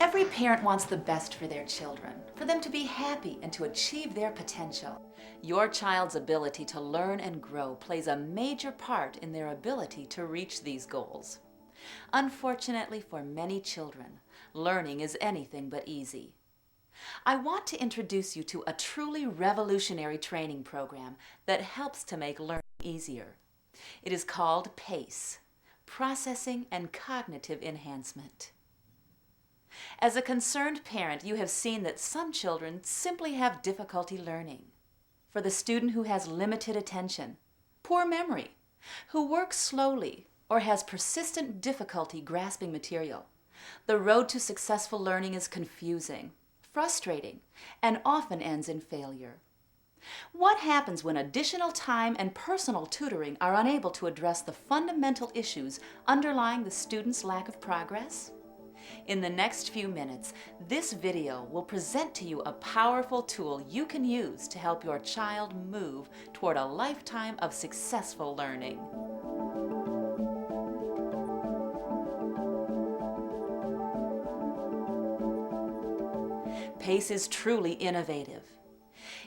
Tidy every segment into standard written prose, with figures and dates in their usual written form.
Every parent wants the best for their children, for them to be happy and to achieve their potential. Your child's ability to learn and grow plays a major part in their ability to reach these goals. Unfortunately for many children, learning is anything but easy. I want to introduce you to a truly revolutionary training program that helps to make learning easier. It is called PACE, Processing and Cognitive Enhancement. As a concerned parent, you have seen that some children simply have difficulty learning. For the student who has limited attention, poor memory, who works slowly, or has persistent difficulty grasping material, the road to successful learning is confusing, frustrating, and often ends in failure. What happens when additional time and personal tutoring are unable to address the fundamental issues underlying the student's lack of progress? In the next few minutes, this video will present to you a powerful tool you can use to help your child move toward a lifetime of successful learning. PACE is truly innovative.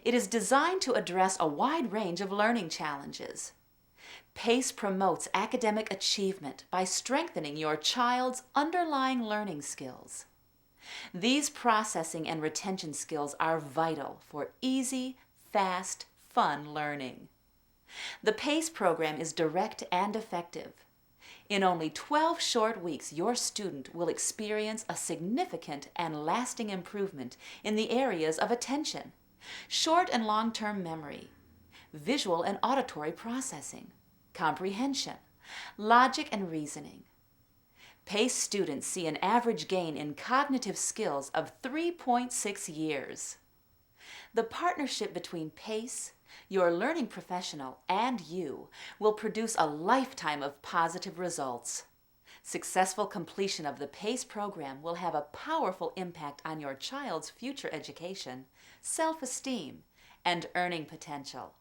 It is designed to address a wide range of learning challenges. PACE promotes academic achievement by strengthening your child's underlying learning skills. These processing and retention skills are vital for easy, fast, fun learning. The PACE program is direct and effective. In only 12 short weeks, your student will experience a significant and lasting improvement in the areas of attention, short and long-term memory, visual and auditory processing, comprehension, logic and reasoning. PACE students see an average gain in cognitive skills of 3.6 years. The partnership between PACE, your learning professional, and you will produce a lifetime of positive results. Successful completion of the PACE program will have a powerful impact on your child's future education, self-esteem, and earning potential.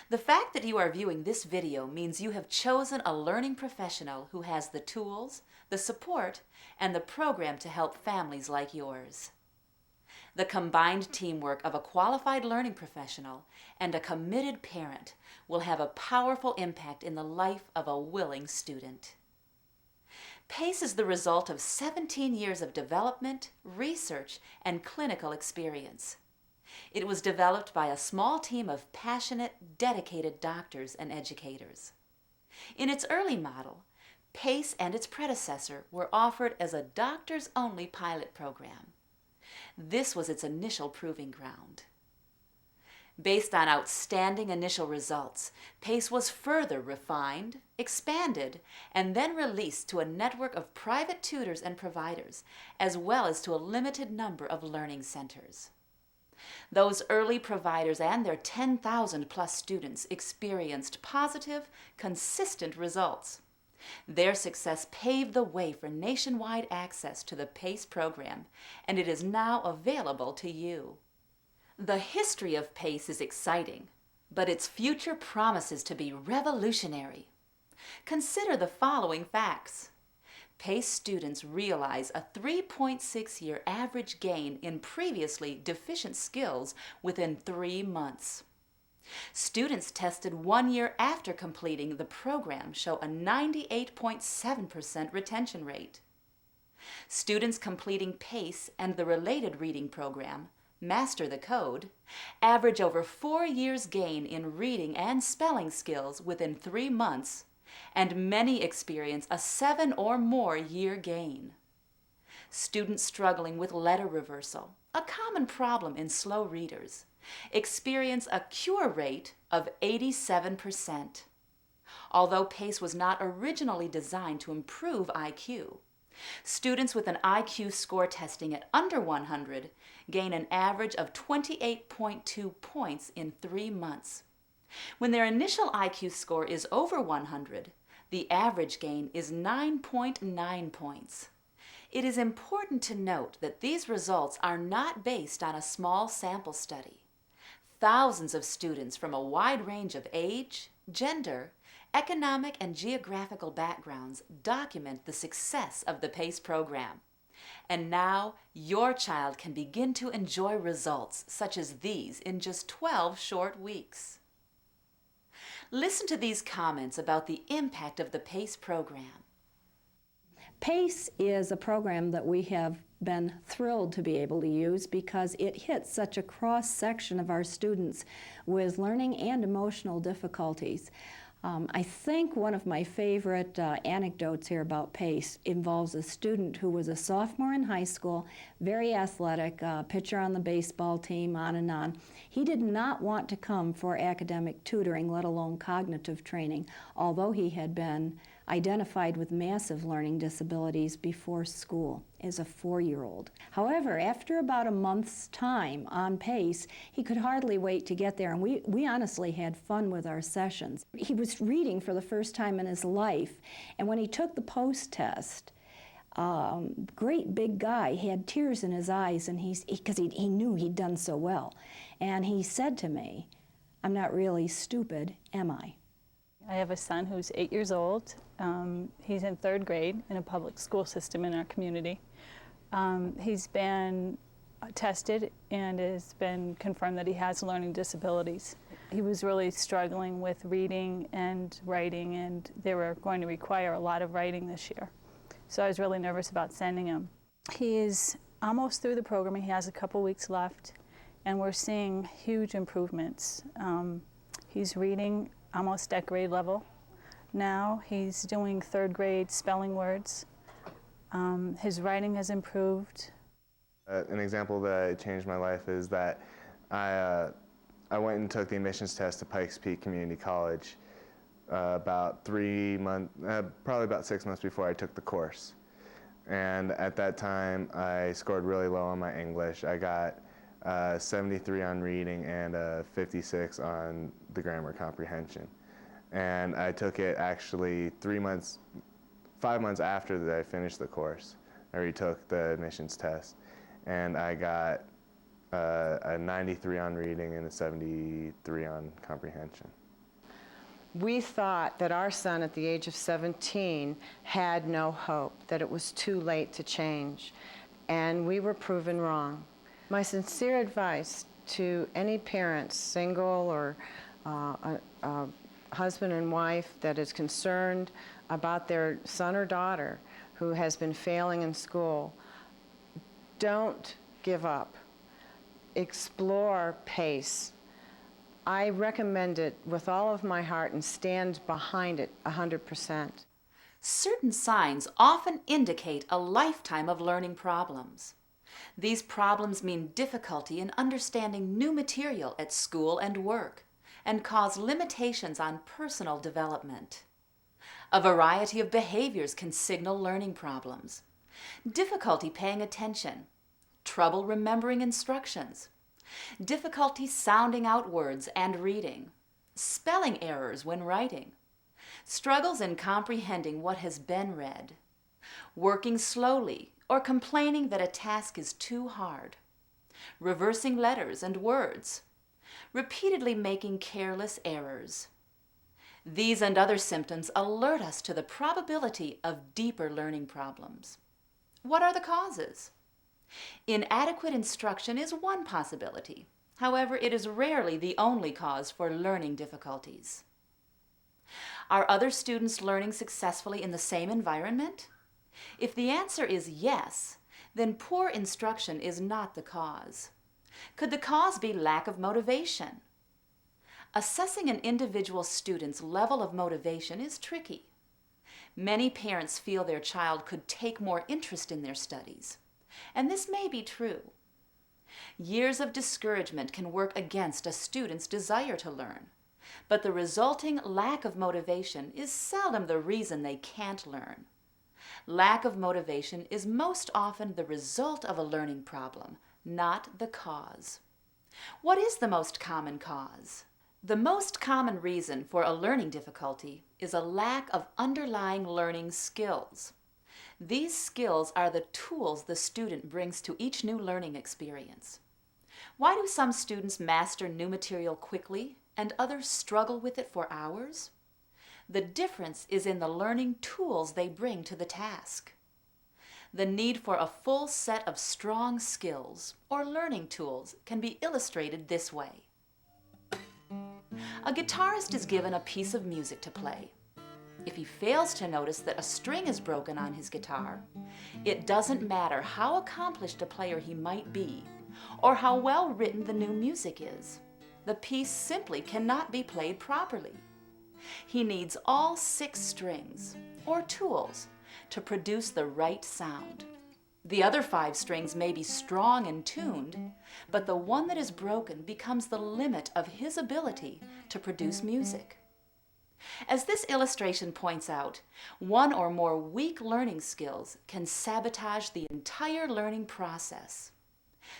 The fact that you are viewing this video means you have chosen a learning professional who has the tools, the support, and the program to help families like yours. The combined teamwork of a qualified learning professional and a committed parent will have a powerful impact in the life of a willing student. PACE is the result of 17 years of development, research, and clinical experience. It was developed by a small team of passionate, dedicated doctors and educators. In its early model, PACE and its predecessor were offered as a doctors-only pilot program. This was its initial proving ground. Based on outstanding initial results, PACE was further refined, expanded, and then released to a network of private tutors and providers, as well as to a limited number of learning centers. Those early providers and their 10,000 plus students experienced positive, consistent results. Their success paved the way for nationwide access to the PACE program, and it is now available to you. The history of PACE is exciting, but its future promises to be revolutionary. Consider the following facts. PACE students realize a 3.6-year average gain in previously deficient skills within 3 months. Students tested 1 year after completing the program show a 98.7% retention rate. Students completing PACE and the related reading program, Master the Code, average over 4 years gain in reading and spelling skills within 3 months, and many experience a 7 or more year gain. Students struggling with letter reversal, a common problem in slow readers, experience a cure rate of 87%. Although PACE was not originally designed to improve IQ, students with an IQ score testing at under 100 gain an average of 28.2 points in 3 months. When their initial IQ score is over 100, the average gain is 9.9 points. It is important to note that these results are not based on a small sample study. Thousands of students from a wide range of age, gender, economic, and geographical backgrounds document the success of the PACE program. And now your child can begin to enjoy results such as these in just 12 short weeks. Listen to these comments about the impact of the PACE program. PACE is a program that we have been thrilled to be able to use because it hits such a cross-section of our students with learning and emotional difficulties. I think one of my favorite anecdotes here about PACE involves a student who was a sophomore in high school, very athletic, pitcher on the baseball team, on and on. He did not want to come for academic tutoring, let alone cognitive training, although he had been identified with massive learning disabilities before school as a 4-year-old. However, after about a month's time on PACE, he could hardly wait to get there, and we honestly had fun with our sessions. He was reading for the first time in his life, and when he took the post-test, great big guy, he had tears in his eyes, and because he knew he'd done so well. And he said to me, "I'm not really stupid, am I?" I have a son who's 8 years old. He's in 3rd grade in a public school system in our community. He's been tested and it's been confirmed that he has learning disabilities. He was really struggling with reading and writing, and they were going to require a lot of writing this year. So I was really nervous about sending him. He is almost through the program. He has a couple weeks left, and we're seeing huge improvements. He's reading almost at grade level. Now he's doing 3rd grade spelling words. His writing has improved. An example that changed my life is that I went and took the admissions test to Pikes Peak Community College about 3 months, probably about 6 months before I took the course. And at that time, I scored really low on my English. I got 73 on reading and 56 on the grammar comprehension. And I took it actually 5 months after that I finished the course. I retook the admissions test, and I got a 93 on reading and a 73 on comprehension. We thought that our son at the age of 17 had no hope, that it was too late to change, and we were proven wrong. My sincere advice to any parents, single or a husband and wife, that is concerned about their son or daughter who has been failing in school, don't give up. Explore PACE. I recommend it with all of my heart and stand behind it 100%. Certain signs often indicate a lifetime of learning problems. These problems mean difficulty in understanding new material at school and work, and cause limitations on personal development. A variety of behaviors can signal learning problems. Difficulty paying attention, trouble remembering instructions, difficulty sounding out words and reading, spelling errors when writing, struggles in comprehending what has been read, working slowly or complaining that a task is too hard, reversing letters and words, repeatedly making careless errors. These and other symptoms alert us to the probability of deeper learning problems. What are the causes? Inadequate instruction is one possibility. However, it is rarely the only cause for learning difficulties. Are other students learning successfully in the same environment? If the answer is yes, then poor instruction is not the cause. Could the cause be lack of motivation? Assessing an individual student's level of motivation is tricky. Many parents feel their child could take more interest in their studies, and this may be true. Years of discouragement can work against a student's desire to learn, but the resulting lack of motivation is seldom the reason they can't learn. Lack of motivation is most often the result of a learning problem, not the cause. What is the most common cause? The most common reason for a learning difficulty is a lack of underlying learning skills. These skills are the tools the student brings to each new learning experience. Why do some students master new material quickly and others struggle with it for hours? The difference is in the learning tools they bring to the task. The need for a full set of strong skills or learning tools can be illustrated this way. A guitarist is given a piece of music to play. If he fails to notice that a string is broken on his guitar, it doesn't matter how accomplished a player he might be or how well written the new music is. The piece simply cannot be played properly. He needs all 6 strings, or tools, to produce the right sound. The other 5 strings may be strong and tuned, but the one that is broken becomes the limit of his ability to produce music. As this illustration points out, one or more weak learning skills can sabotage the entire learning process.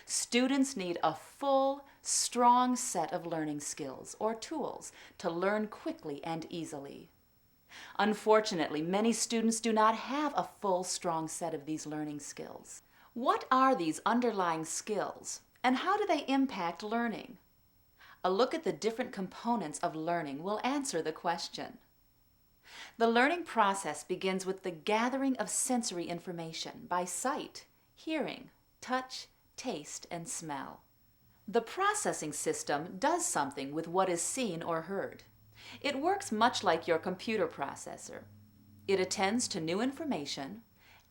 Students need a full, strong set of learning skills or tools to learn quickly and easily. Unfortunately, many students do not have a full, strong set of these learning skills. What are these underlying skills, and how do they impact learning? A look at the different components of learning will answer the question. The learning process begins with the gathering of sensory information by sight, hearing, touch, taste, and smell. The processing system does something with what is seen or heard. It works much like your computer processor. It attends to new information,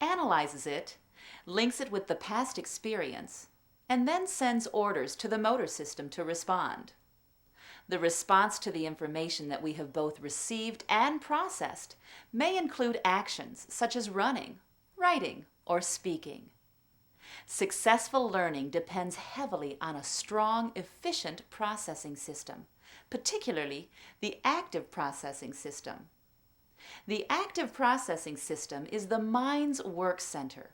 analyzes it, links it with the past experience, and then sends orders to the motor system to respond. The response to the information that we have both received and processed may include actions such as running, writing, or speaking. Successful learning depends heavily on a strong, efficient processing system, particularly the active processing system. The active processing system is the mind's work center.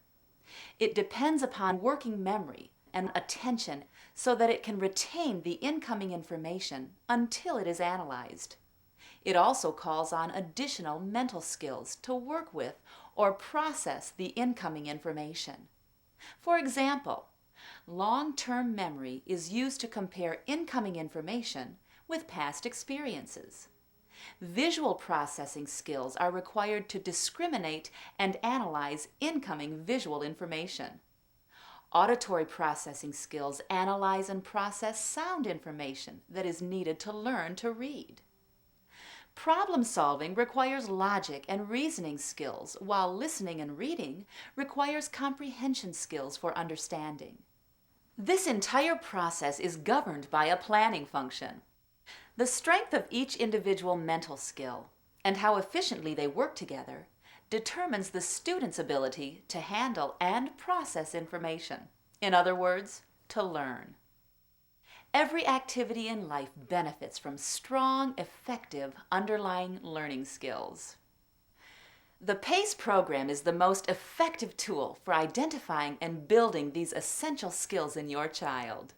It depends upon working memory and attention so that it can retain the incoming information until it is analyzed. It also calls on additional mental skills to work with or process the incoming information. For example, long-term memory is used to compare incoming information with past experiences. Visual processing skills are required to discriminate and analyze incoming visual information. Auditory processing skills analyze and process sound information that is needed to learn to read. Problem solving requires logic and reasoning skills, while listening and reading requires comprehension skills for understanding. This entire process is governed by a planning function. The strength of each individual mental skill and how efficiently they work together determines the student's ability to handle and process information. In other words, to learn. Every activity in life benefits from strong, effective, underlying learning skills. The PACE program is the most effective tool for identifying and building these essential skills in your child.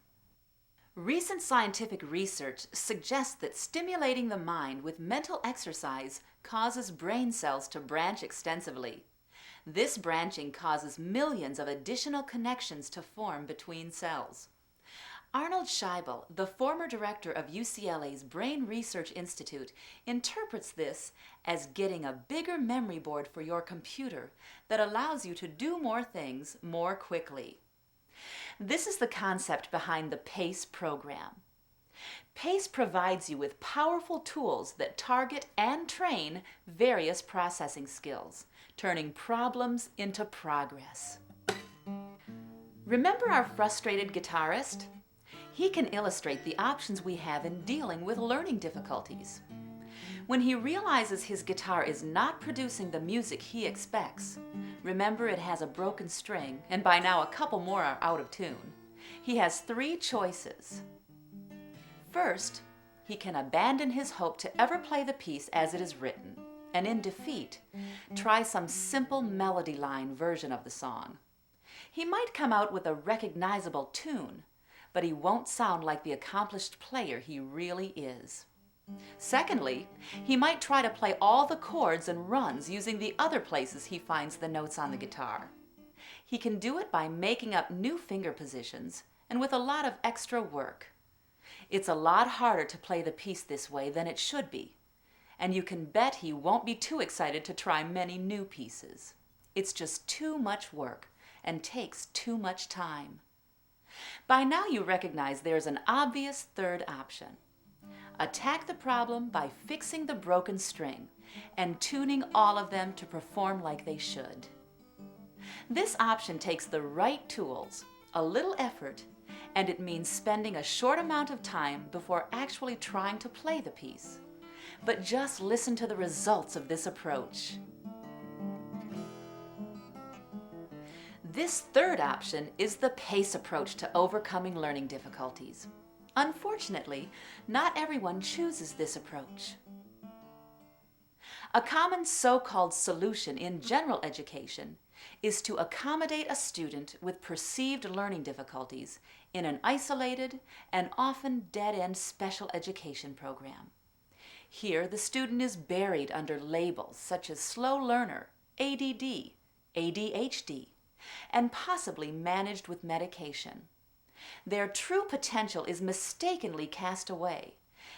Recent scientific research suggests that stimulating the mind with mental exercise causes brain cells to branch extensively. This branching causes millions of additional connections to form between cells. Arnold Scheibel, the former director of UCLA's Brain Research Institute, interprets this as getting a bigger memory board for your computer that allows you to do more things more quickly. This is the concept behind the PACE program. PACE provides you with powerful tools that target and train various processing skills, turning problems into progress. Remember our frustrated guitarist? He can illustrate the options we have in dealing with learning difficulties. When he realizes his guitar is not producing the music he expects, remember it has a broken string, and by now a couple more are out of tune, he has 3 choices. First, he can abandon his hope to ever play the piece as it is written, and in defeat, try some simple melody line version of the song. He might come out with a recognizable tune, but he won't sound like the accomplished player he really is. Secondly, he might try to play all the chords and runs using the other places he finds the notes on the guitar. He can do it by making up new finger positions and with a lot of extra work. It's a lot harder to play the piece this way than it should be, and you can bet he won't be too excited to try many new pieces. It's just too much work and takes too much time. By now you recognize there's an obvious third option. Attack the problem by fixing the broken string and tuning all of them to perform like they should. This option takes the right tools, a little effort, and it means spending a short amount of time before actually trying to play the piece. But just listen to the results of this approach. This third option is the PACE approach to overcoming learning difficulties. Unfortunately, not everyone chooses this approach. A common so-called solution in general education is to accommodate a student with perceived learning difficulties in an isolated and often dead-end special education program. Here, the student is buried under labels such as slow learner, ADD, ADHD, and possibly managed with medication. Their true potential is mistakenly cast away,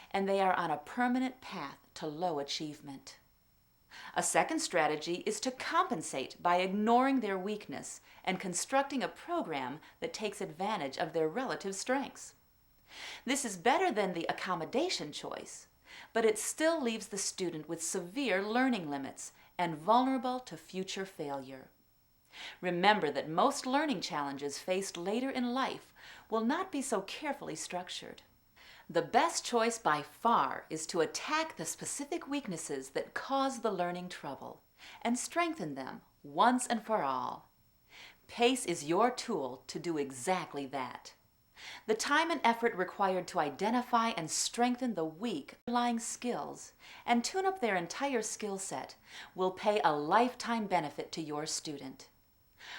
and they are on a permanent path to low achievement. A second strategy is to compensate by ignoring their weakness and constructing a program that takes advantage of their relative strengths. This is better than the accommodation choice, but it still leaves the student with severe learning limits and vulnerable to future failure. Remember that most learning challenges faced later in life will not be so carefully structured. The best choice by far is to attack the specific weaknesses that cause the learning trouble and strengthen them once and for all. PACE is your tool to do exactly that. The time and effort required to identify and strengthen the weak underlying skills and tune up their entire skill set will pay a lifetime benefit to your student.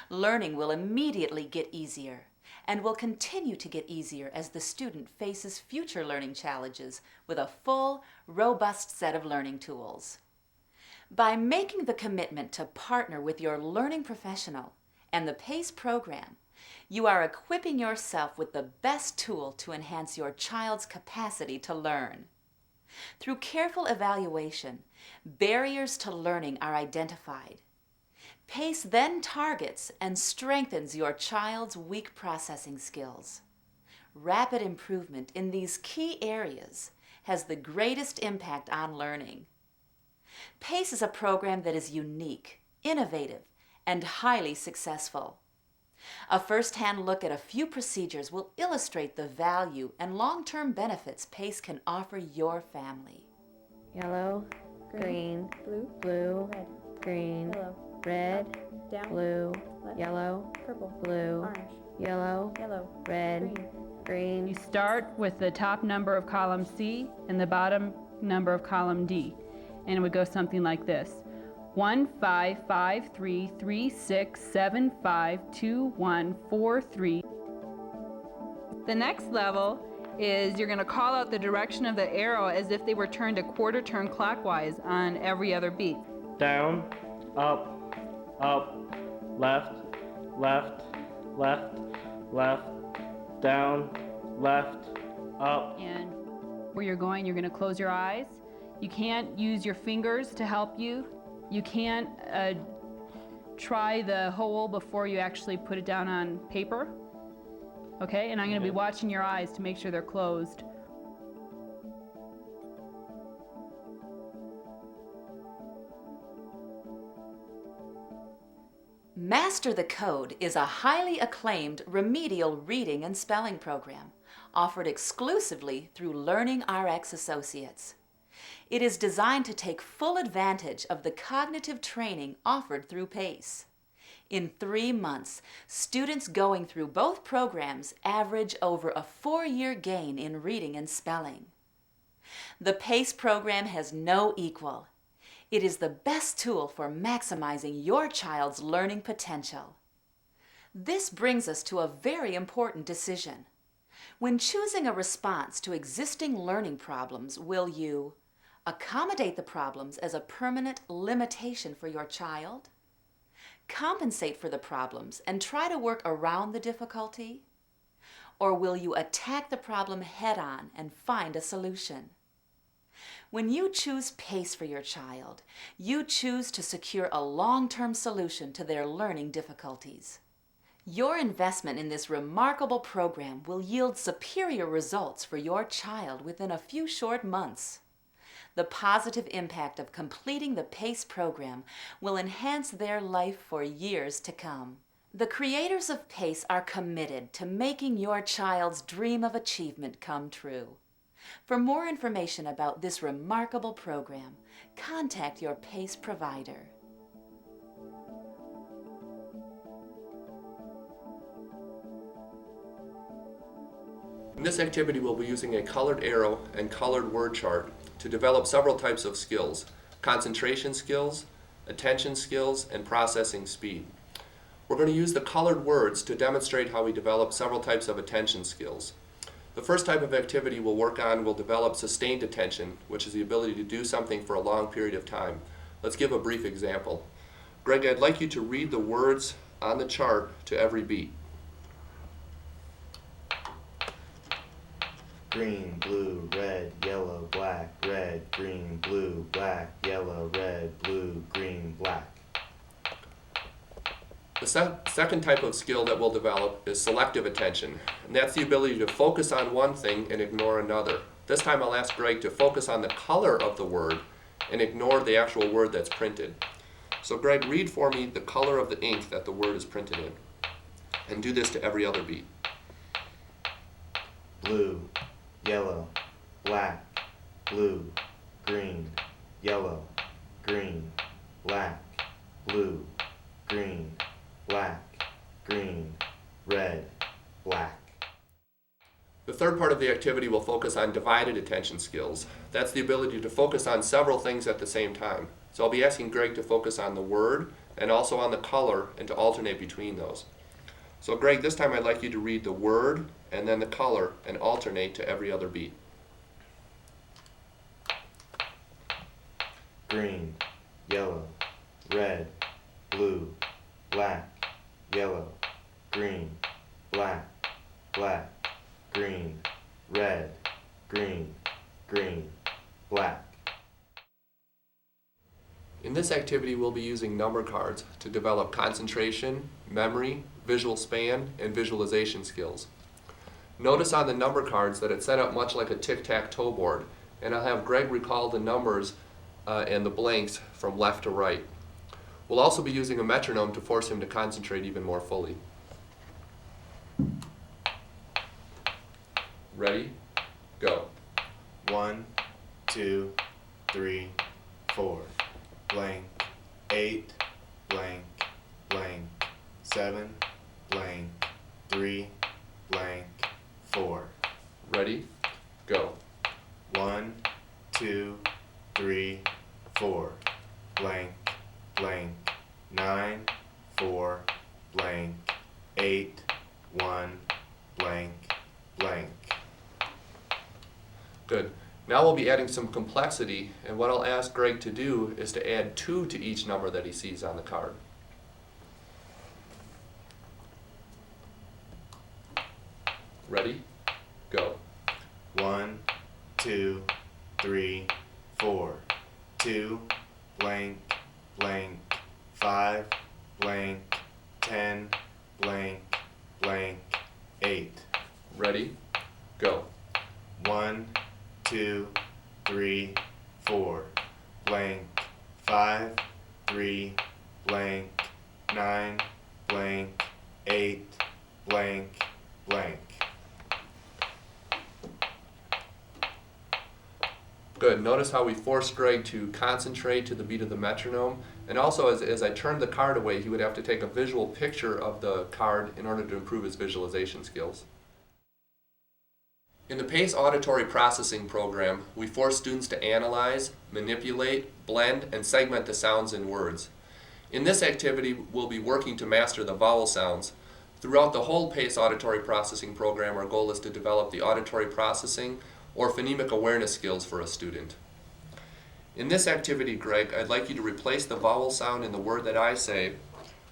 Learning will immediately get easier and will continue to get easier as the student faces future learning challenges with a full, robust set of learning tools. By making the commitment to partner with your learning professional and the PACE program, you are equipping yourself with the best tool to enhance your child's capacity to learn. Through careful evaluation, barriers to learning are identified. PACE then targets and strengthens your child's weak processing skills. Rapid improvement in these key areas has the greatest impact on learning. PACE is a program that is unique, innovative, and highly successful. A first-hand look at a few procedures will illustrate the value and long-term benefits PACE can offer your family. Yellow, green, blue, red, green, yellow, red, down, blue, left, yellow, purple, blue, orange, yellow, yellow, red, green. You start with the top number of column C and the bottom number of column D, and it would go something like this: 1 5 5 3 3 6 7 5 2 1 4 3. The next level is you're going to call out the direction of the arrow as if they were turned a quarter turn clockwise on every other beat. Down, up, left, left, left, left, down, left, up. And where you're going, you're going to close your eyes. You can't use your fingers to help you. You can't try the whole before you actually put it down on paper. Okay, and I'm going to be watching your eyes to make sure they're closed. Master the Code is a highly acclaimed remedial reading and spelling program offered exclusively through Learning RX Associates. It is designed to take full advantage of the cognitive training offered through PACE. In 3 months, students going through both programs average over a 4-year gain in reading and spelling. The PACE program has no equal. It is the best tool for maximizing your child's learning potential. This brings us to a very important decision. When choosing a response to existing learning problems, will you accommodate the problems as a permanent limitation for your child? Compensate for the problems and try to work around the difficulty? Or will you attack the problem head-on and find a solution? When you choose PACE for your child, you choose to secure a long-term solution to their learning difficulties. Your investment in this remarkable program will yield superior results for your child within a few short months. The positive impact of completing the PACE program will enhance their life for years to come. The creators of PACE are committed to making your child's dream of achievement come true. For more information about this remarkable program, contact your PACE provider. In this activity, we'll be using a colored arrow and colored word chart to develop several types of skills: concentration skills, attention skills, and processing speed. We're going to use the colored words to demonstrate how we develop several types of attention skills. The first type of activity we'll work on will develop sustained attention, which is the ability to do something for a long period of time. Let's give a brief example. Greg, I'd like you to read the words on the chart to every beat. Green, blue, red, yellow, black, red, green, blue, black, yellow, red, blue, green, black. The second type of skill that we'll develop is selective attention, and that's the ability to focus on one thing and ignore another. This time I'll ask Greg to focus on the color of the word and ignore the actual word that's printed. So Greg, read for me the color of the ink that the word is printed in, and do this to every other beat. Blue, yellow, black, blue, green, yellow, green, black, blue, green, black, green, red, black. The third part of the activity will focus on divided attention skills. That's the ability to focus on several things at the same time. So I'll be asking Greg to focus on the word and also on the color and to alternate between those. So Greg, this time I'd like you to read the word and then the color and alternate to every other beat. Green, yellow, red, blue, black, yellow, green, black, black, green, red, green, green, black. In this activity, we'll be using number cards to develop concentration, memory, visual span, and visualization skills. Notice on the number cards that it's set up much like a tic-tac-toe board, and I'll have Greg recall the numbers and the blanks from left to right. We'll also be using a metronome to force him to concentrate even more fully. Ready? Go. 1, 2, 3, 4, blank, 8, blank, blank, 7, blank, 3, blank, 4. Ready? Go. 1, 2, 3, 4, blank, blank, 9, 4, blank, 8, 1, blank, blank. Good. Now we'll be adding some complexity, and what I'll ask Greg to do is to add 2 to each number that he sees on the card. Ready? Go. 1, 2, 3, 4, 2, blank, blank, 5, blank, 10, blank, blank, 8. Ready? Go. 1, 2, 3, 4, blank, 5, 3, blank, 9, blank, 8, blank, blank. Good. Notice how we forced Greg to concentrate to the beat of the metronome. And also, as I turned the card away, he would have to take a visual picture of the card in order to improve his visualization skills. In the PACE auditory processing program, we force students to analyze, manipulate, blend, and segment the sounds in words. In this activity, we'll be working to master the vowel sounds. Throughout the whole PACE auditory processing program, our goal is to develop the auditory processing or phonemic awareness skills for a student. In this activity, Greg, I'd like you to replace the vowel sound in the word that I say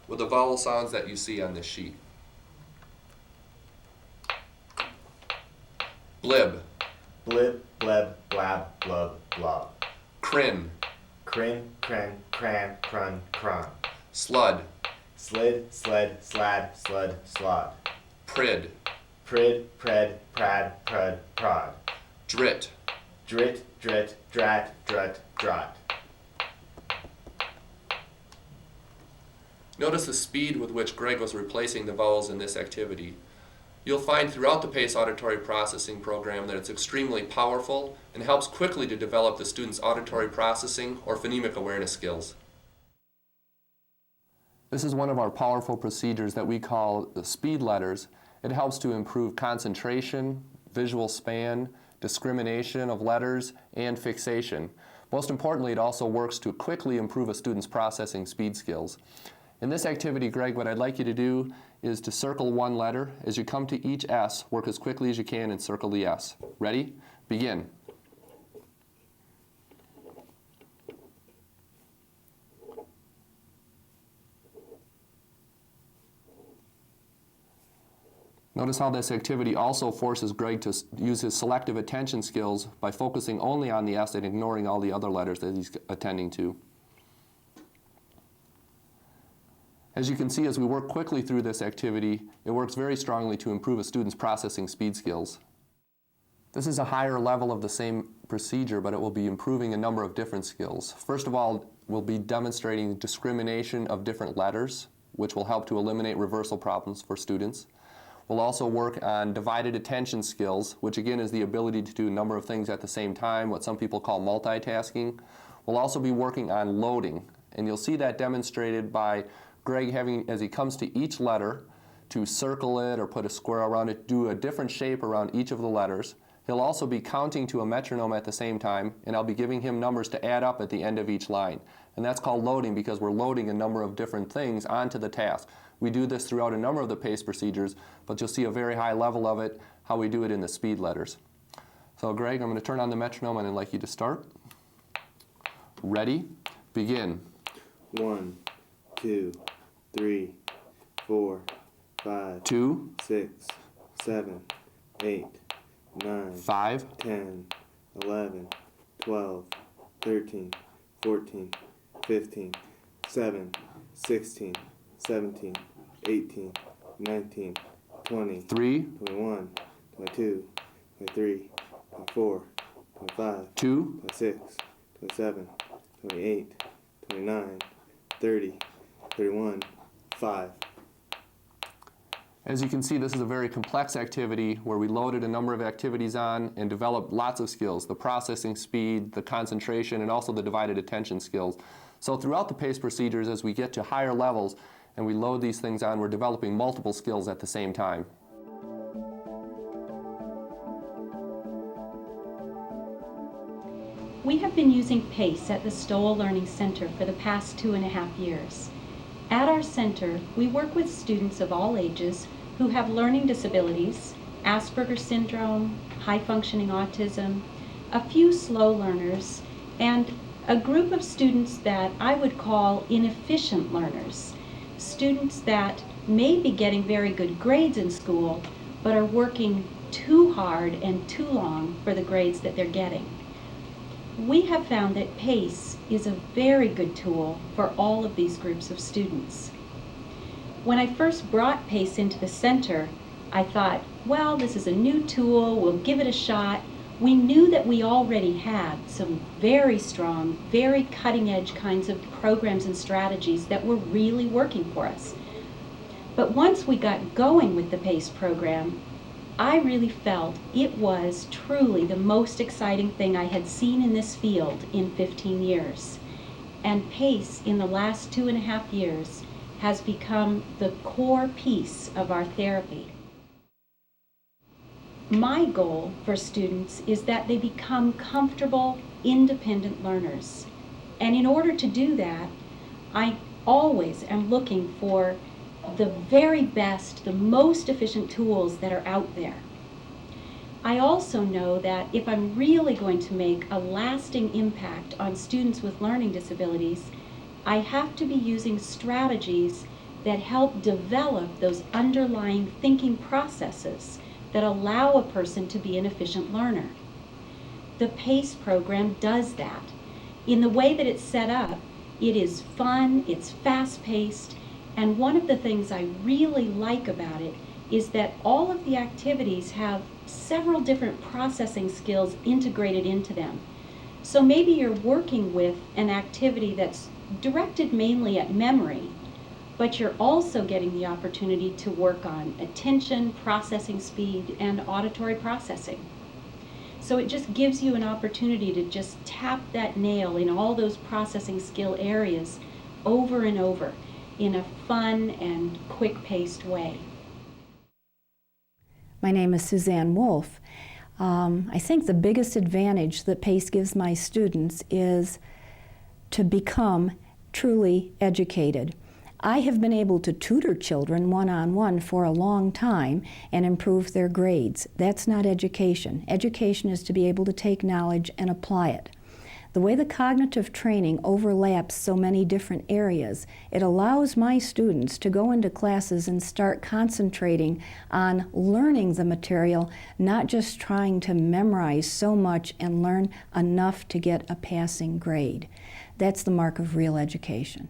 with the vowel sounds that you see on this sheet. Blib, blib, bleb, blab, blub, blob. Crin. Crin, cran, cran, crun, cron. Slud. Slid, sled, slad, slud, slod. Prid. Prid, pred, prad, prud, prod. Drit. Drit, drit, drat, drut, drot. Notice the speed with which Greg was replacing the vowels in this activity. You'll find throughout the PACE auditory processing program that it's extremely powerful and helps quickly to develop the student's auditory processing or phonemic awareness skills. This is one of our powerful procedures that we call the speed letters. It helps to improve concentration, visual span, discrimination of letters, and fixation. Most importantly, it also works to quickly improve a student's processing speed skills. In this activity, Greg, what I'd like you to do is to circle one letter. As you come to each S, work as quickly as you can and circle the S. Ready? Begin. Notice how this activity also forces Greg to use his selective attention skills by focusing only on the S and ignoring all the other letters that he's attending to. As you can see, as we work quickly through this activity, it works very strongly to improve a student's processing speed skills. This is a higher level of the same procedure, but it will be improving a number of different skills. First of all, we'll be demonstrating discrimination of different letters, which will help to eliminate reversal problems for students. We'll also work on divided attention skills, which again is the ability to do a number of things at the same time, what some people call multitasking. We'll also be working on loading, and you'll see that demonstrated by Greg having, as he comes to each letter, to circle it or put a square around it, do a different shape around each of the letters. He'll also be counting to a metronome at the same time, and I'll be giving him numbers to add up at the end of each line. And that's called loading because we're loading a number of different things onto the task. We do this throughout a number of the PACE procedures, but you'll see a very high level of it, how we do it in the speed letters. So Greg, I'm going to turn on the metronome and I'd like you to start. Ready? Begin. 1, 2, 3, 4, 5, 2, 6, 7, 8, 9, 5, 10, 11, 12, 13, 14, 15, 7, 16, 17, 18, 19, 20, 3, 21, 22, 23, 24, 25, 2, 26, 27, 28, 29, 30, 31, 5. As you can see, this is a very complex activity where we loaded a number of activities on and developed lots of skills, the processing speed, the concentration, and also the divided attention skills. So throughout the PACE procedures, as we get to higher levels and we load these things on, we're developing multiple skills at the same time. We have been using PACE at the Stoll Learning Center for the past 2.5 years. At our center, we work with students of all ages who have learning disabilities, Asperger's syndrome, high-functioning autism, a few slow learners, and a group of students that I would call inefficient learners, students that may be getting very good grades in school, but are working too hard and too long for the grades that they're getting. We have found that PACE is a very good tool for all of these groups of students. When I first brought PACE into the center, I thought, well, this is a new tool, we'll give it a shot. We knew that we already had some very strong, very cutting-edge kinds of programs and strategies that were really working for us. But once we got going with the PACE program, I really felt it was truly the most exciting thing I had seen in this field in 15 years. And PACE, in the last 2.5 years, has become the core piece of our therapy. My goal for students is that they become comfortable, independent learners. And in order to do that, I always am looking for the very best, the most efficient tools that are out there. I also know that if I'm really going to make a lasting impact on students with learning disabilities, I have to be using strategies that help develop those underlying thinking processes that allow a person to be an efficient learner. The PACE program does that. In the way that it's set up, it is fun, it's fast-paced, and one of the things I really like about it is that all of the activities have several different processing skills integrated into them. So maybe you're working with an activity that's directed mainly at memory, but you're also getting the opportunity to work on attention, processing speed, and auditory processing. So it just gives you an opportunity to just tap that nail in all those processing skill areas over and over in a fun and quick-paced way. My name is Suzanne Wolf. I think the biggest advantage that PACE gives my students is to become truly educated. I have been able to tutor children one-on-one for a long time and improve their grades. That's not education. Education is to be able to take knowledge and apply it. The way the cognitive training overlaps so many different areas, it allows my students to go into classes and start concentrating on learning the material, not just trying to memorize so much and learn enough to get a passing grade. That's the mark of real education.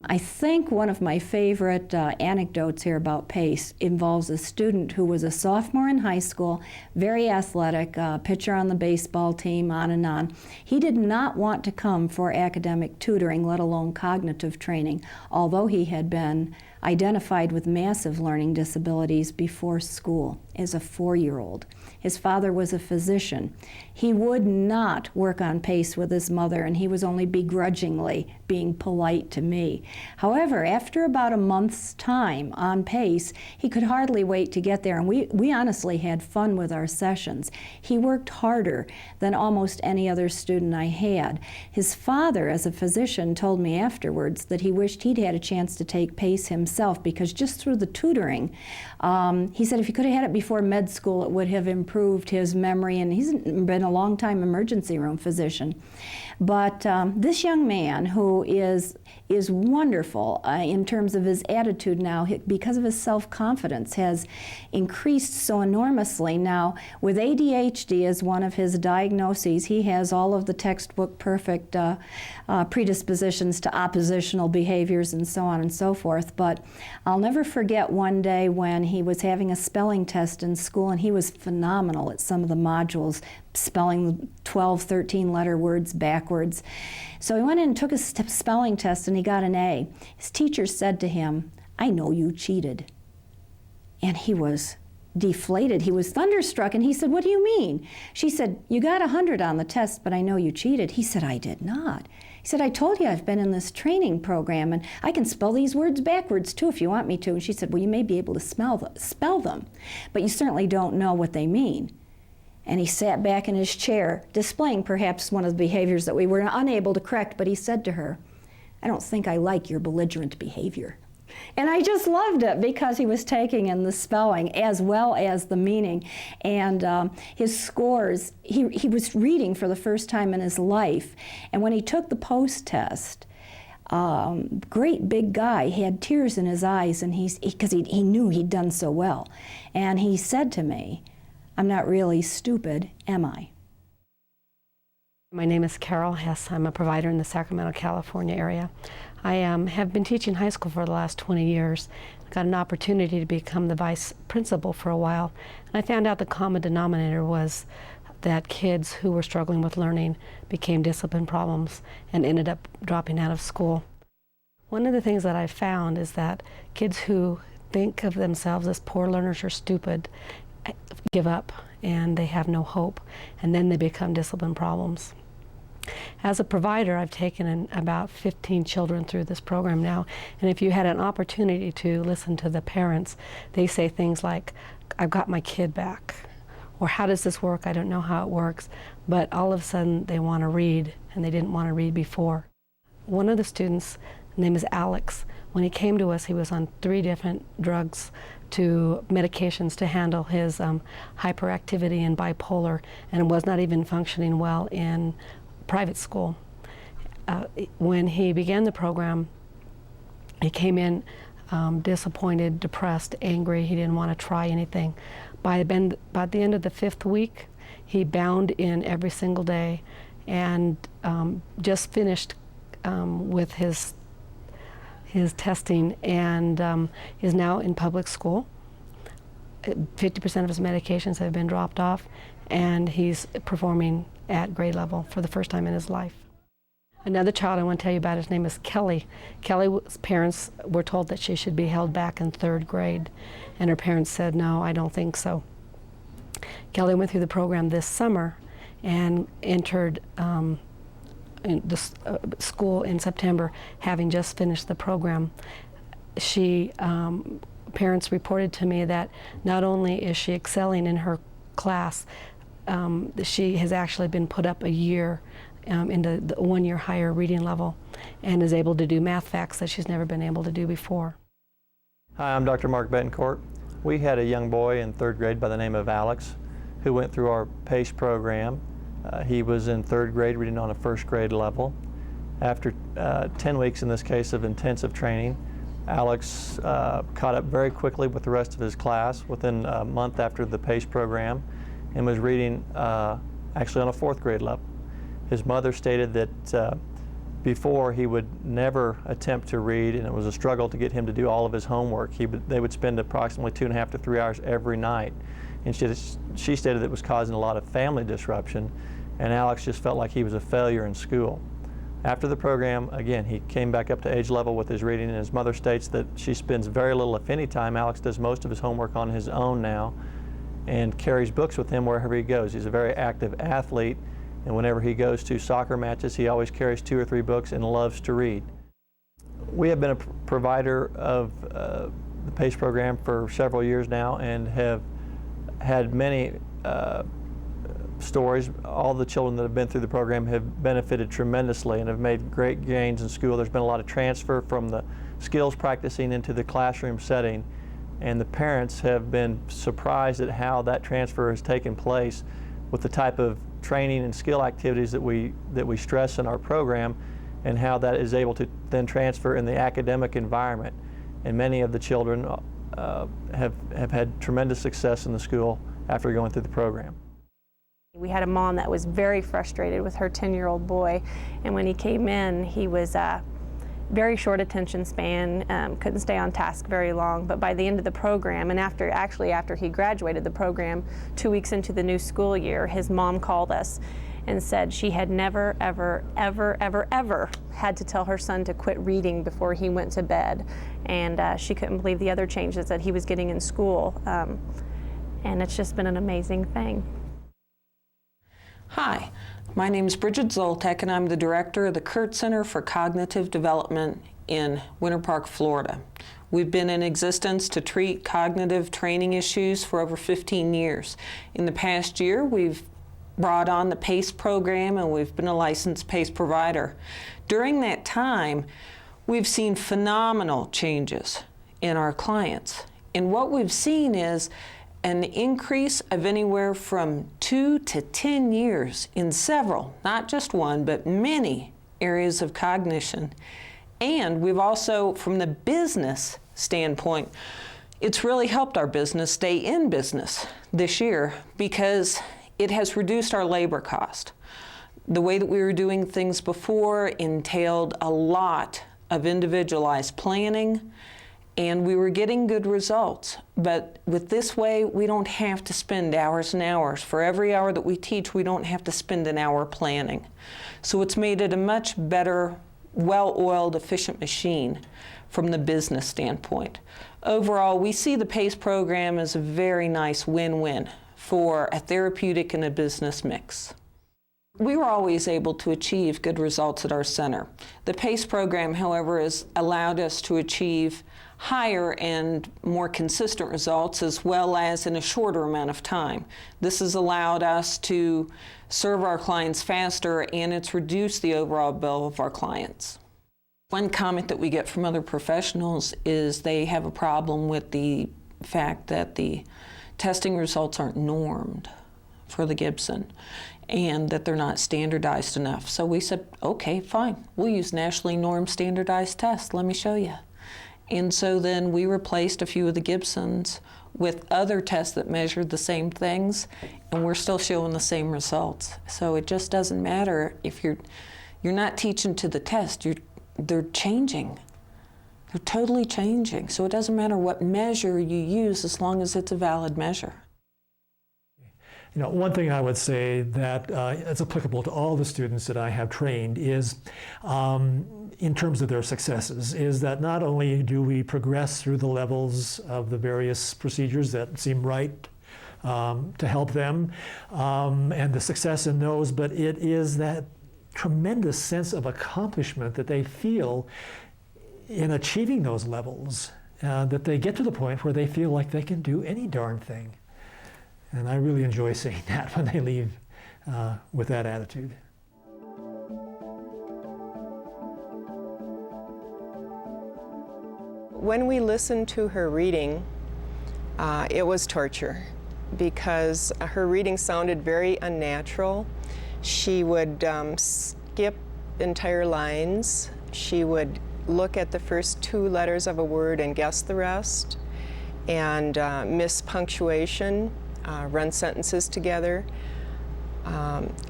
I think one of my favorite anecdotes here about PACE involves a student who was a sophomore in high school, very athletic, pitcher on the baseball team, on and on. He did not want to come for academic tutoring, let alone cognitive training, although he had been identified with massive learning disabilities before school as a 4-year-old. His father was a physician. He would not work on PACE with his mother, and he was only begrudgingly being polite to me. However, after about a month's time on PACE, he could hardly wait to get there, and we honestly had fun with our sessions. He worked harder than almost any other student I had. His father, as a physician, told me afterwards that he wished he'd had a chance to take PACE himself, because just through the tutoring, he said if he could have had it before med school, it would have improved his memory, and he's been a long-time emergency room physician. But this young man, who is wonderful in terms of his attitude now, because of his self-confidence, has increased so enormously now. With ADHD as one of his diagnoses, he has all of the textbook perfect predispositions to oppositional behaviors and so on and so forth. But I'll never forget one day when he was having a spelling test in school, and he was phenomenal at some of the modules, spelling 12, 13-letter words backwards. So he went in and took a spelling test, and he got an A. His teacher said to him, "I know you cheated." And he was deflated. He was thunderstruck, and he said, "What do you mean?" She said, "You got 100 on the test, but I know you cheated." He said, "I did not." He said, "I told you I've been in this training program, and I can spell these words backwards too if you want me to." And she said, "Well, you may be able to spell them, but you certainly don't know what they mean." And he sat back in his chair, displaying perhaps one of the behaviors that we were unable to correct, but he said to her, "I don't think I like your belligerent behavior." And I just loved it, because he was taking in the spelling as well as the meaning. And his scores, he was reading for the first time in his life. And when he took the post-test, great big guy, he had tears in his eyes, and because he knew he'd done so well. And he said to me, "I'm not really stupid, am I?" My name is Carol Hess. I'm a provider in the Sacramento, California area. I have been teaching high school for the last 20 years. I got an opportunity to become the vice principal for a while, and I found out the common denominator was that kids who were struggling with learning became discipline problems and ended up dropping out of school. One of the things that I found is that kids who think of themselves as poor learners or stupid give up, and they have no hope, and then they become discipline problems. As a provider, I've taken in about 15 children through this program now, and if you had an opportunity to listen to the parents, they say things like, "I've got my kid back," or "How does this work? I don't know how it works," but all of a sudden they want to read, and they didn't want to read before. One of the students, his name is Alex, when he came to us, he was on 3 different drugs to medications to handle his hyperactivity and bipolar, and was not even functioning well in private school. When he began the program, he came in disappointed, depressed, angry. He didn't want to try anything. By the end of the 5th week, He bound in every single day and just finished with his testing and is now in public school. 50% of his medications have been dropped off, and he's performing at grade level for the first time in his life. Another child I want to tell you about, his name is Kelly. Kelly's parents were told that she should be held back in 3rd grade, and her parents said, no, I don't think so. Kelly went through the program this summer and entered in the school in September, having just finished the program. Parents reported to me that not only is she excelling in her class, she has actually been put up a year into the 1-year higher reading level and is able to do math facts that she's never been able to do before. Hi, I'm Dr. Mark Betancourt. We had a young boy in 3rd grade by the name of Alex who went through our PACE program. He was in 3rd grade reading on a 1st grade level. After 10 weeks in this case of intensive training, Alex caught up very quickly with the rest of his class within a month after the PACE program and was reading actually on a 4th grade level. His mother stated that before he would never attempt to read, and it was a struggle to get him to do all of his homework. They would spend approximately 2.5 to 3 hours every night. And she stated it was causing a lot of family disruption, and Alex just felt like he was a failure in school. After the program, again, he came back up to age level with his reading, and his mother states that she spends very little, if any, time. Alex does most of his homework on his own now and carries books with him wherever he goes. He's a very active athlete, and whenever he goes to soccer matches, he always carries 2 or 3 books and loves to read. We have been a provider of the PACE program for several years now and have had many stories. All the children that have been through the program have benefited tremendously and have made great gains in school. There's been a lot of transfer from the skills practicing into the classroom setting, and the parents have been surprised at how that transfer has taken place with the type of training and skill activities that we stress in our program, and how that is able to then transfer in the academic environment. And many of the children have had tremendous success in the school after going through the program. We had a mom that was very frustrated with her 10-year-old boy, and when he came in, he was very short attention span, couldn't stay on task very long, but by the end of the program, and after he graduated the program, 2 weeks into the new school year, his mom called us and said she had never, ever, ever, ever, ever had to tell her son to quit reading before he went to bed, and she couldn't believe the other changes that he was getting in school, and it's just been an amazing thing. Hi, my name is Bridget Zoltek, and I'm the director of the Kurt Center for Cognitive Development in Winter Park, Florida. We've been in existence to treat cognitive training issues for over 15 years. In the past year, we've brought on the PACE program, and we've been a licensed PACE provider. During that time, we've seen phenomenal changes in our clients. And what we've seen is an increase of anywhere from 2 to 10 years in several, not just one, but many areas of cognition. And we've also, from the business standpoint, it's really helped our business stay in business this year because it has reduced our labor cost. The way that we were doing things before entailed a lot of individualized planning, and we were getting good results. But with this way, we don't have to spend hours and hours. For every hour that we teach, we don't have to spend an hour planning. So it's made it a much better, well-oiled, efficient machine from the business standpoint. Overall, we see the PACE program as a very nice win-win for a therapeutic and a business mix. We were always able to achieve good results at our center. The PACE program, however, has allowed us to achieve higher and more consistent results, as well as in a shorter amount of time. This has allowed us to serve our clients faster, and it's reduced the overall bill of our clients. One comment that we get from other professionals is they have a problem with the fact that the testing results aren't normed for the Gibson and that they're not standardized enough. So we said, okay, fine, we'll use nationally normed standardized tests. Let me show you. And so then we replaced a few of the Gibsons with other tests that measure the same things, and we're still showing the same results. So it just doesn't matter if you're not teaching to the test, they're changing. They're totally changing. So it doesn't matter what measure you use as long as it's a valid measure. You know, one thing I would say that is applicable to all the students that I have trained is, in terms of their successes, is that not only do we progress through the levels of the various procedures that seem right to help them, and the success in those, but it is that tremendous sense of accomplishment that they feel in achieving those levels, that they get to the point where they feel like they can do any darn thing. And I really enjoy seeing that when they leave with that attitude. When we listened to her reading, it was torture because her reading sounded very unnatural. She would skip entire lines. She would look at the first 2 letters of a word and guess the rest, and miss punctuation. Run sentences together.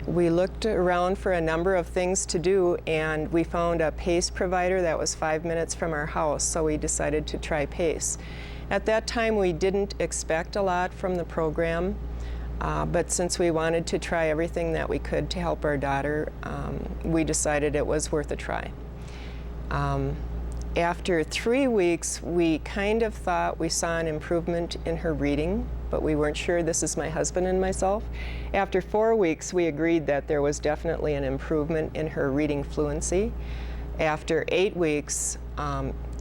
We looked around for a number of things to do, and we found a PACE provider that was 5 minutes from our house, so we decided to try PACE. At that time, we didn't expect a lot from the program, but since we wanted to try everything that we could to help our daughter, we decided it was worth a try. After 3 weeks, we kind of thought we saw an improvement in her reading, but we weren't sure. This is my husband and myself. After 4 weeks, we agreed that there was definitely an improvement in her reading fluency. After 8 weeks,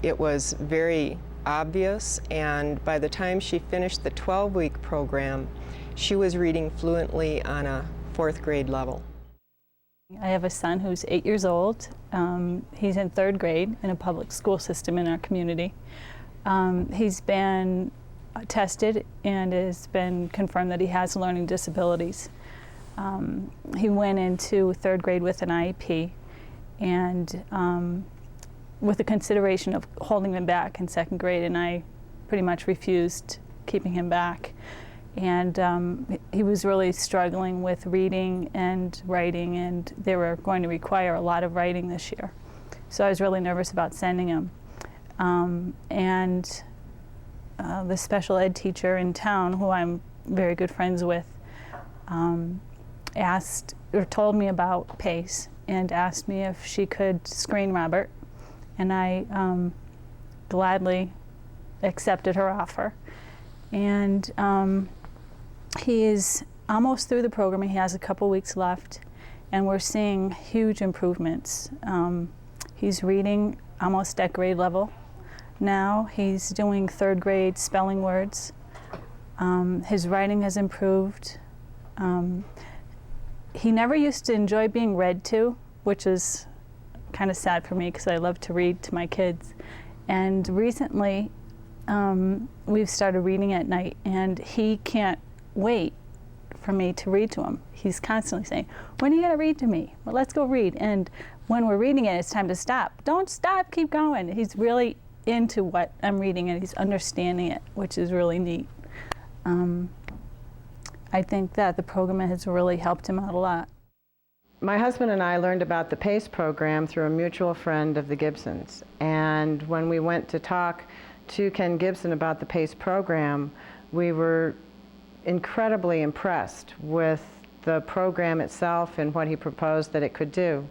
it was very obvious, and by the time she finished the 12-week program, she was reading fluently on a 4th grade level. I have a son who's 8 years old. He's in 3rd grade in a public school system in our community. He's been tested and it's been confirmed that he has learning disabilities. He went into 3rd grade with an IEP, and with the consideration of holding him back in 2nd grade, and I pretty much refused keeping him back. And he was really struggling with reading and writing, and they were going to require a lot of writing this year. So I was really nervous about sending him. The special ed teacher in town, who I'm very good friends with, asked or told me about PACE and asked me if she could screen Robert, and I gladly accepted her offer. And he is almost through the program. He has a couple weeks left, and we're seeing huge improvements. He's reading almost at grade level now. He's doing 3rd grade spelling words. His writing has improved. He never used to enjoy being read to, which is kind of sad for me because I love to read to my kids. And recently, we've started reading at night, and he can't wait for me to read to him. He's constantly saying, "When are you going to read to me? Well, let's go read." And when we're reading it, it's time to stop. Don't stop, keep going. He's really into what I'm reading, and he's understanding it, which is really neat. I think that the program has really helped him out a lot. My husband and I learned about the PACE program through a mutual friend of the Gibsons. And when we went to talk to Ken Gibson about the PACE program, we were incredibly impressed with the program itself and what he proposed that it could do.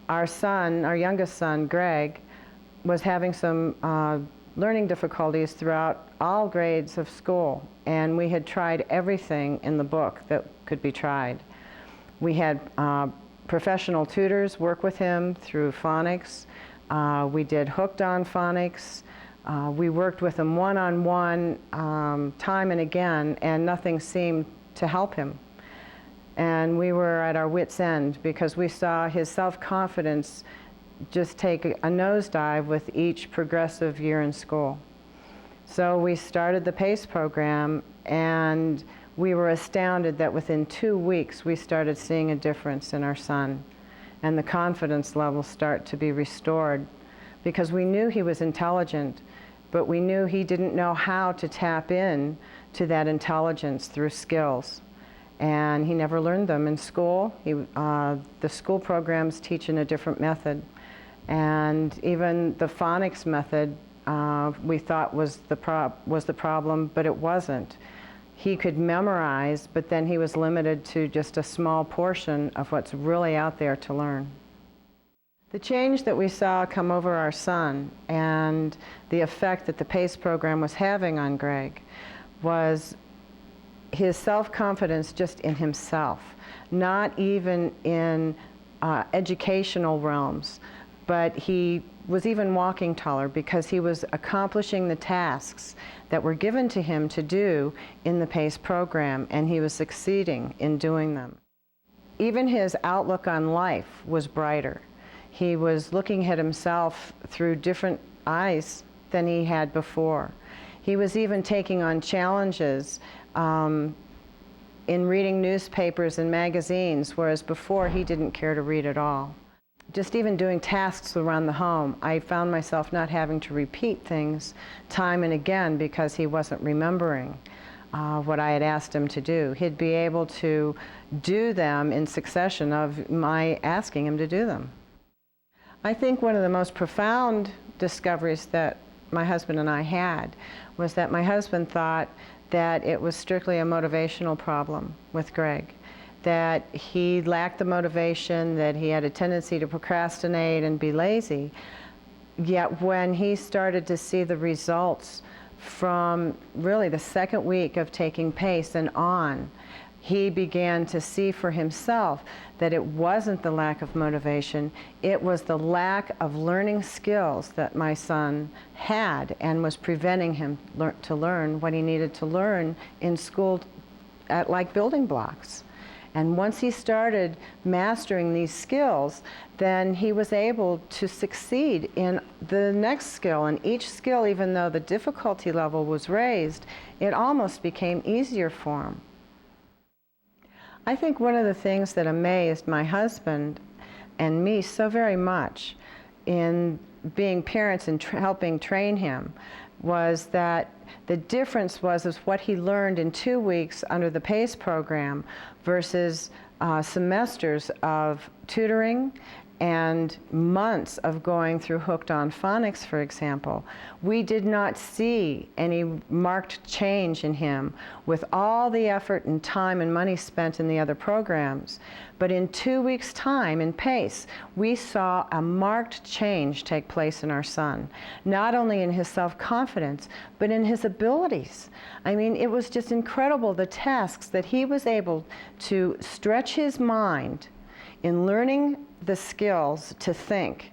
Our son, our youngest son, Greg, was having some learning difficulties throughout all grades of school, and we had tried everything in the book that could be tried. We had professional tutors work with him through phonics. We did Hooked on Phonics. We worked with him one-on-one time and again, and nothing seemed to help him. And we were at our wits' end because we saw his self-confidence just take a nosedive with each progressive year in school. So we started the PACE program, and we were astounded that within 2 weeks we started seeing a difference in our son, and the confidence levels start to be restored, because we knew he was intelligent, but we knew he didn't know how to tap in to that intelligence through skills. And he never learned them in school. The school programs teach in a different method. And even the phonics method we thought was the problem, but it wasn't. He could memorize, but then he was limited to just a small portion of what's really out there to learn. The change that we saw come over our son and the effect that the PACE program was having on Greg was his self-confidence just in himself, not even in educational realms, but he was even walking taller because he was accomplishing the tasks that were given to him to do in the PACE program, and he was succeeding in doing them. Even his outlook on life was brighter. He was looking at himself through different eyes than he had before. He was even taking on challenges in reading newspapers and magazines, whereas before he didn't care to read at all. Just even doing tasks around the home, I found myself not having to repeat things time and again because he wasn't remembering what I had asked him to do. He'd be able to do them in succession of my asking him to do them. I think one of the most profound discoveries that my husband and I had was that my husband thought that it was strictly a motivational problem with Greg, that he lacked the motivation, that he had a tendency to procrastinate and be lazy. Yet when he started to see the results from really the second week of taking PACE and on, he began to see for himself that it wasn't the lack of motivation, it was the lack of learning skills that my son had and was preventing him to learn what he needed to learn in school like building blocks. And once he started mastering these skills, then he was able to succeed in the next skill. And each skill, even though the difficulty level was raised, it almost became easier for him. I think one of the things that amazed my husband and me so very much in being parents and helping train him was that the difference was what he learned in 2 weeks under the PACE program versus semesters of tutoring and months of going through Hooked on Phonics, for example. We did not see any marked change in him with all the effort and time and money spent in the other programs. But in 2 weeks' time in PACE, we saw a marked change take place in our son, not only in his self-confidence, but in his abilities. I mean, it was just incredible, the tasks that he was able to stretch his mind in learning the skills to think.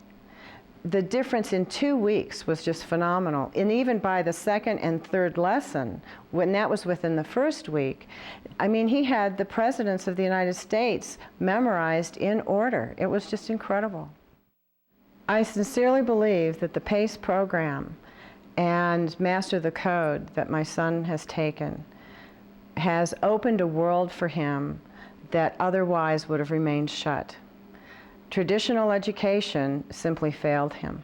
The difference in 2 weeks was just phenomenal. And even by the second and third lesson, when that was within the first week, I mean, he had the presidents of the United States memorized in order. It was just incredible. I sincerely believe that the PACE program and Master the Code that my son has taken has opened a world for him that otherwise would have remained shut. Traditional education simply failed him.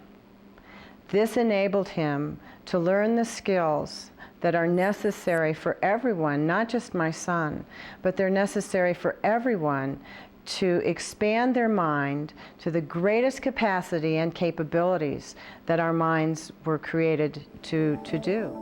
This enabled him to learn the skills that are necessary for everyone, not just my son, but they're necessary for everyone to expand their mind to the greatest capacity and capabilities that our minds were created to do.